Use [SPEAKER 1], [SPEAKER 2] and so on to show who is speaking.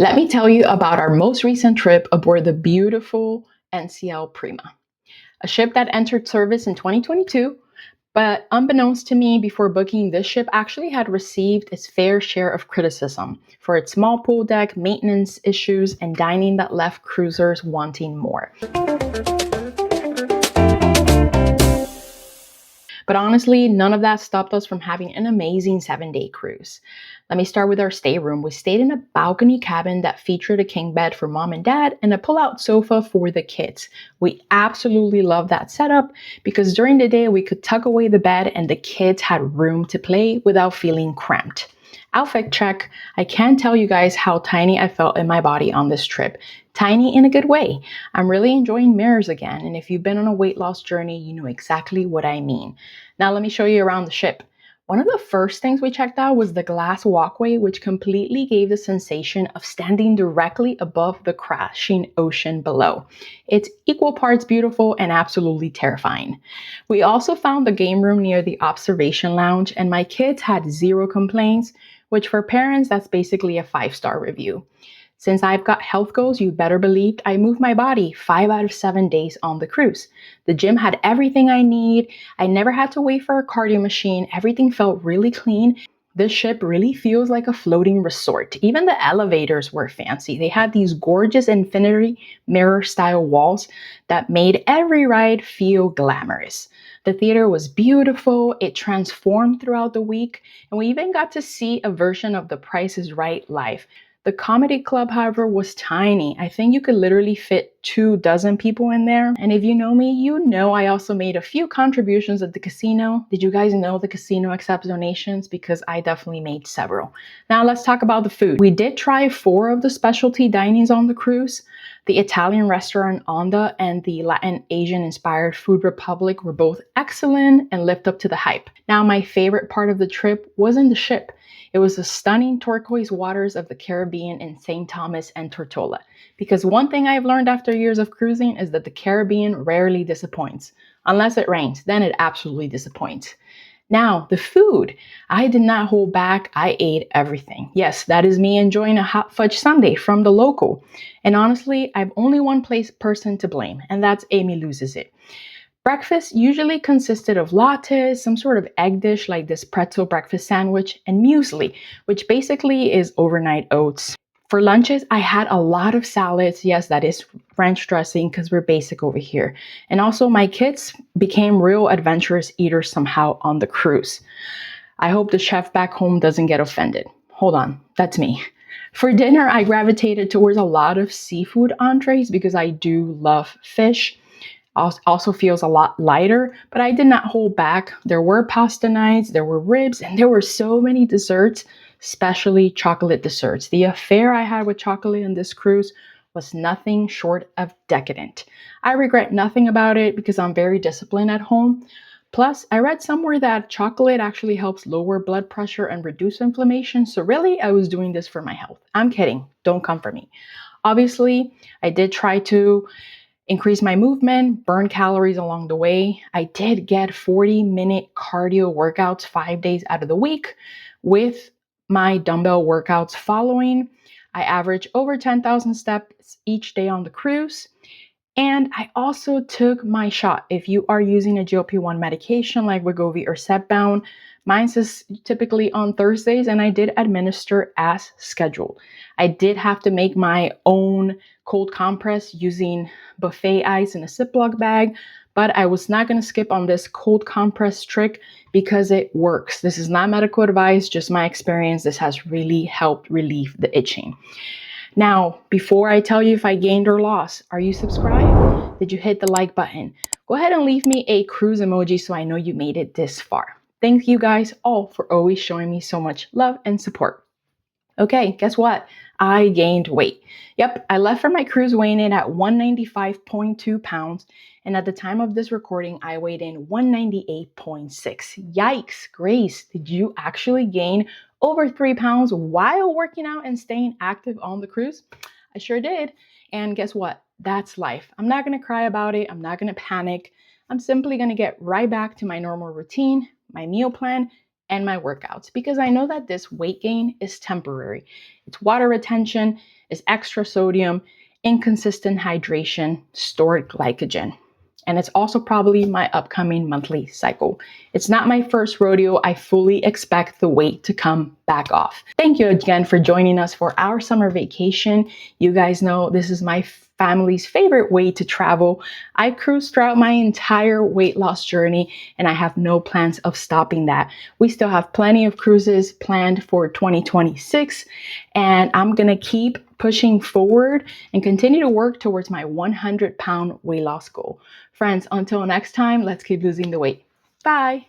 [SPEAKER 1] Let me tell you about our most recent trip aboard the beautiful NCL Prima, a ship that entered service in 2022. But unbeknownst to me, before booking, this ship actually had received its fair share of criticism for its small pool deck, maintenance issues, and dining that left cruisers wanting more. But honestly, none of that stopped us from having an amazing 7-day cruise. Let me start with our stateroom. We stayed in a balcony cabin that featured a king bed for mom and dad and a pull-out sofa for the kids. We absolutely loved that setup because during the day we could tuck away the bed and the kids had room to play without feeling cramped. Outfit check. I can't tell you guys how tiny I felt in my body on this trip. Tiny in a good way. I'm really enjoying mirrors again, and if you've been on a weight loss journey, you know exactly what I mean. Now let me show you around the ship. One of the first things we checked out was the glass walkway, which completely gave the sensation of standing directly above the crashing ocean below. It's equal parts beautiful and absolutely terrifying. We also found the game room near the observation lounge, and my kids had zero complaints, which for parents, that's basically a 5-star review. Since I've got health goals, you better believe I moved my body 5 out of 7 days on the cruise. The gym had everything I need. I never had to wait for a cardio machine. Everything felt really clean. This ship really feels like a floating resort. Even the elevators were fancy. They had these gorgeous infinity mirror style walls that made every ride feel glamorous. The theater was beautiful. It transformed throughout the week, and we even got to see a version of The Price is Right live. The comedy club, however, was tiny. I think you could literally fit 24 people in there. And if you know me, you know I also made a few contributions at the casino. Did you guys know the casino accepts donations? Because I definitely made several. Now let's talk about the food. We did try 4 of the specialty dinings on the cruise. The Italian restaurant Onda and the Latin Asian inspired Food Republic were both excellent and lived up to the hype. Now my favorite part of the trip wasn't the ship. It was the stunning turquoise waters of the Caribbean in St. Thomas and Tortola. Because one thing I've learned after years of cruising is that the Caribbean rarely disappoints. Unless it rains, then it absolutely disappoints. Now, the food. I did not hold back. I ate everything. Yes, that is me enjoying a hot fudge sundae from the local. And honestly, I've only one person to blame, and that's Amy Loses It. Breakfast usually consisted of lattes, some sort of egg dish like this pretzel breakfast sandwich, and muesli, which basically is overnight oats. For lunches, I had a lot of salads. Yes, that is ranch dressing because we're basic over here. And also my kids became real adventurous eaters somehow on the cruise. I hope the chef back home doesn't get offended. Hold on, that's me. For dinner, I gravitated towards a lot of seafood entrees because I do love fish. Also feels a lot lighter, but I did not hold back. There were pasta nights, there were ribs, and there were so many desserts, especially chocolate desserts. The affair I had with chocolate on this cruise was nothing short of decadent. I regret nothing about it because I'm very disciplined at home. Plus, I read somewhere that chocolate actually helps lower blood pressure and reduce inflammation, so really I was doing this for my health. I'm kidding, don't come for me. Obviously, I did try to increase my movement, burn calories along the way. I did get 40-minute cardio workouts 5 days out of the week with my dumbbell workouts following. I average over 10,000 steps each day on the cruise. And I also took my shot. If you are using a GLP-1 medication like Wegovy or Zepbound, mine is typically on Thursdays, and I did administer as scheduled. I did have to make my own cold compress using buffet ice in a Ziploc bag, but I was not going to skip on this cold compress trick because it works. This is not medical advice, just my experience. This has really helped relieve the itching. Now, before I tell you if I gained or lost, are you subscribed? Did you hit the like button? Go ahead and leave me a cruise emoji so I know you made it this far. Thank you guys all for always showing me so much love and support. Okay, guess what? I gained weight. Yep, I left for my cruise weighing in at 195.2 pounds, and at the time of this recording, I weighed in 198.6. Yikes, Grace, did you actually gain over 3 pounds while working out and staying active on the cruise? I sure did. And guess what? That's life. I'm not going to cry about it. I'm not going to panic. I'm simply going to get right back to my normal routine, my meal plan, and my workouts because I know that this weight gain is temporary. It's water retention. is extra sodium, inconsistent hydration, stored glycogen. And it's also probably my upcoming monthly cycle. It's not my first rodeo. I fully expect the weight to come back off. Thank you again for joining us for our summer vacation. You guys know this is my family's favorite way to travel. I cruised throughout my entire weight loss journey, and I have no plans of stopping that. We still have plenty of cruises planned for 2026, and I'm gonna keep pushing forward and continue to work towards my 100-pound weight loss goal. Friends, until next time, let's keep losing the weight. Bye.